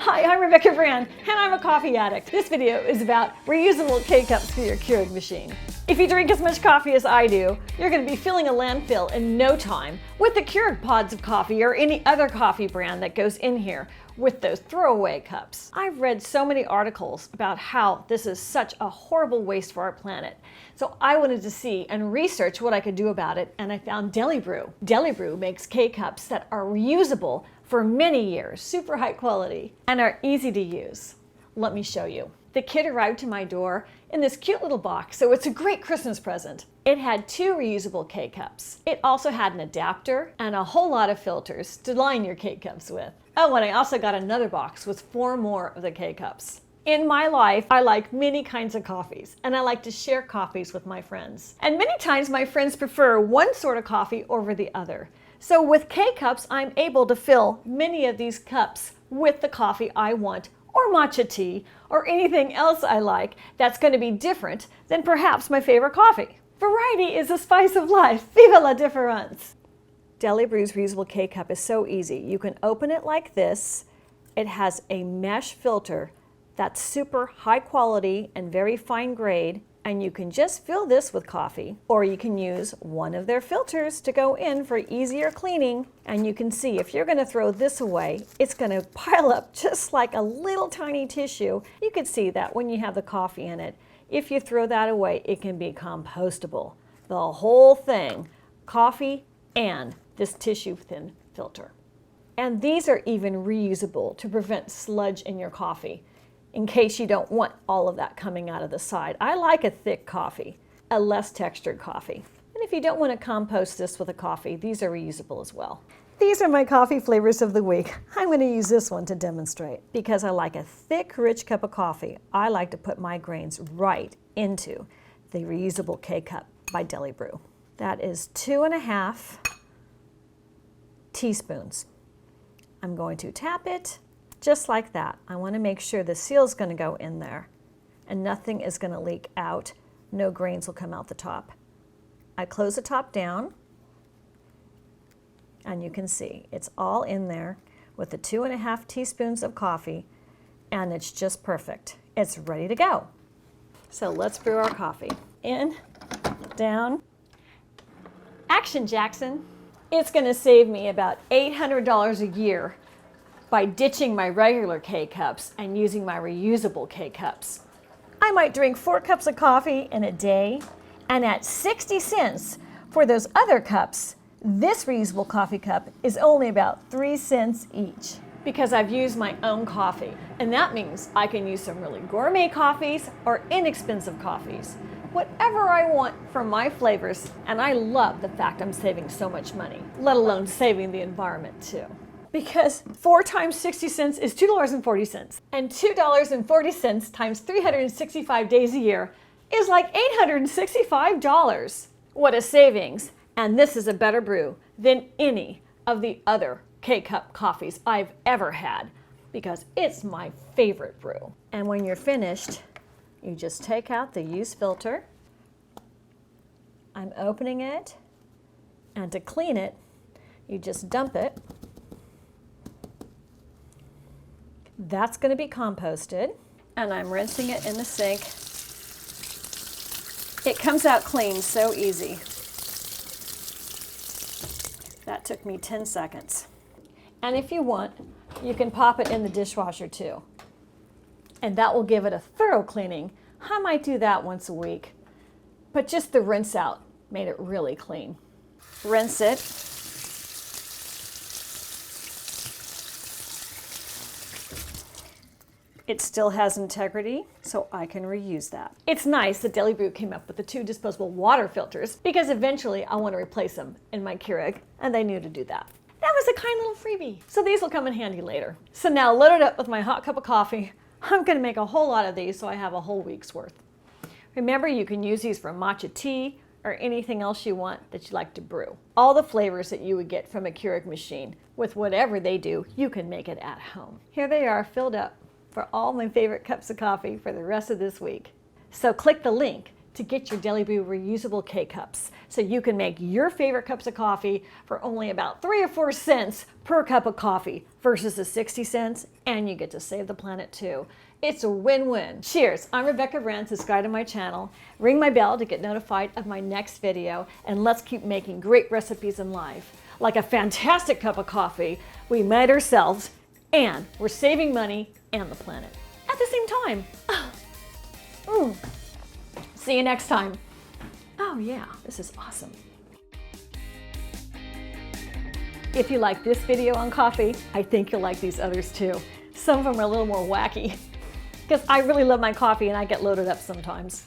Hi, I'm Rebecca Brand, and I'm a coffee addict. This video is about reusable K-Cups for your Keurig machine. If you drink as much coffee as I do, you're going to be filling a landfill in no time with the Keurig pods of coffee or any other coffee brand that goes in here with those throwaway cups. I've read so many articles about how this is such a horrible waste for our planet. So I wanted to see and research what I could do about it, and I found Delibru. Delibru makes K-Cups that are reusable for many years, super high quality, and are easy to use. Let me show you. The kit arrived to my door in this cute little box, so it's a great Christmas present. It had 2 reusable K-Cups. It also had an adapter and a whole lot of filters to line your K-Cups with. Oh, and I also got another box with 4 more of the K-Cups. In my life, I like many kinds of coffees, and I like to share coffees with my friends. And many times my friends prefer one sort of coffee over the other. So with K-Cups, I'm able to fill many of these cups with the coffee I want, or matcha tea, or anything else I like that's going to be different than perhaps my favorite coffee. Variety is the spice of life. Viva la difference! Delibru's reusable K-Cup is so easy. You can open it like this. It has a mesh filter that's super high quality and very fine grade, and you can just fill this with coffee, or you can use one of their filters to go in for easier cleaning. And you can see if you're going to throw this away, it's going to pile up just like a little tiny tissue. You can see that when you have the coffee in it. If you throw that away, it can be compostable. The whole thing, coffee and this tissue thin filter. And these are even reusable to prevent sludge in your coffee, in case you don't want all of that coming out of the side. I like a thick coffee, a less textured coffee. And if you don't want to compost this with a coffee, these are reusable as well. These are my coffee flavors of the week. I'm going to use this one to demonstrate. Because I like a thick, rich cup of coffee, I like to put my grains right into the reusable K-Cup by Delibru. That is 2.5 teaspoons. I'm going to tap it just like that. I want to make sure the seal is going to go in there and nothing is going to leak out. No grains will come out the top. I close the top down, and you can see it's all in there with the 2.5 teaspoons of coffee, and it's just perfect. It's ready to go. So let's brew our coffee. In, down. Action, Jackson. It's going to save me about $800 a year by ditching my regular K-Cups and using my reusable K-Cups. I might drink 4 cups of coffee in a day, and at 60 cents for those other cups, this reusable coffee cup is only about 3 cents each. Because I've used my own coffee, and that means I can use some really gourmet coffees or inexpensive coffees. Whatever I want from my flavors, and I love the fact I'm saving so much money, let alone saving the environment too. Because 4 times 60 cents is $2.40, and $2.40 times 365 days a year is like $865. What a savings! And this is a better brew than any of the other K-Cup coffees I've ever had, because it's my favorite brew. And when you're finished, you just take out the used filter. I'm opening it, and to clean it, you just dump it. That's going to be composted, and I'm rinsing it in the sink. It comes out clean so easy. That took me 10 seconds. And if you want, you can pop it in the dishwasher too. And that will give it a thorough cleaning. I might do that once a week, but just the rinse out made it really clean. Rinse it. It still has integrity, so I can reuse that. It's nice that Delibru came up with the 2 disposable water filters, because eventually I want to replace them in my Keurig, and they knew to do that. That was a kind little freebie. So these will come in handy later. So now loaded up with my hot cup of coffee, I'm going to make a whole lot of these so I have a whole week's worth. Remember, you can use these for matcha tea or anything else you want that you like to brew. All the flavors that you would get from a Keurig machine, with whatever they do, you can make it at home. Here they are, filled up for all my favorite cups of coffee for the rest of this week. So click the link to get your Delibru Reusable K Cups so you can make your favorite cups of coffee for only about 3 or 4 cents per cup of coffee versus the 60 cents, and you get to save the planet too. It's a win-win. Cheers! I'm Rebecca Wren. Subscribe to my channel, ring my bell to get notified of my next video, and let's keep making great recipes in life. Like a fantastic cup of coffee we made ourselves, and we're saving money and the planet at the same time. See you next time. Oh yeah, this is awesome. If you like this video on coffee, I think you'll like these others too. Some of them are a little more wacky because I really love my coffee and I get loaded up sometimes.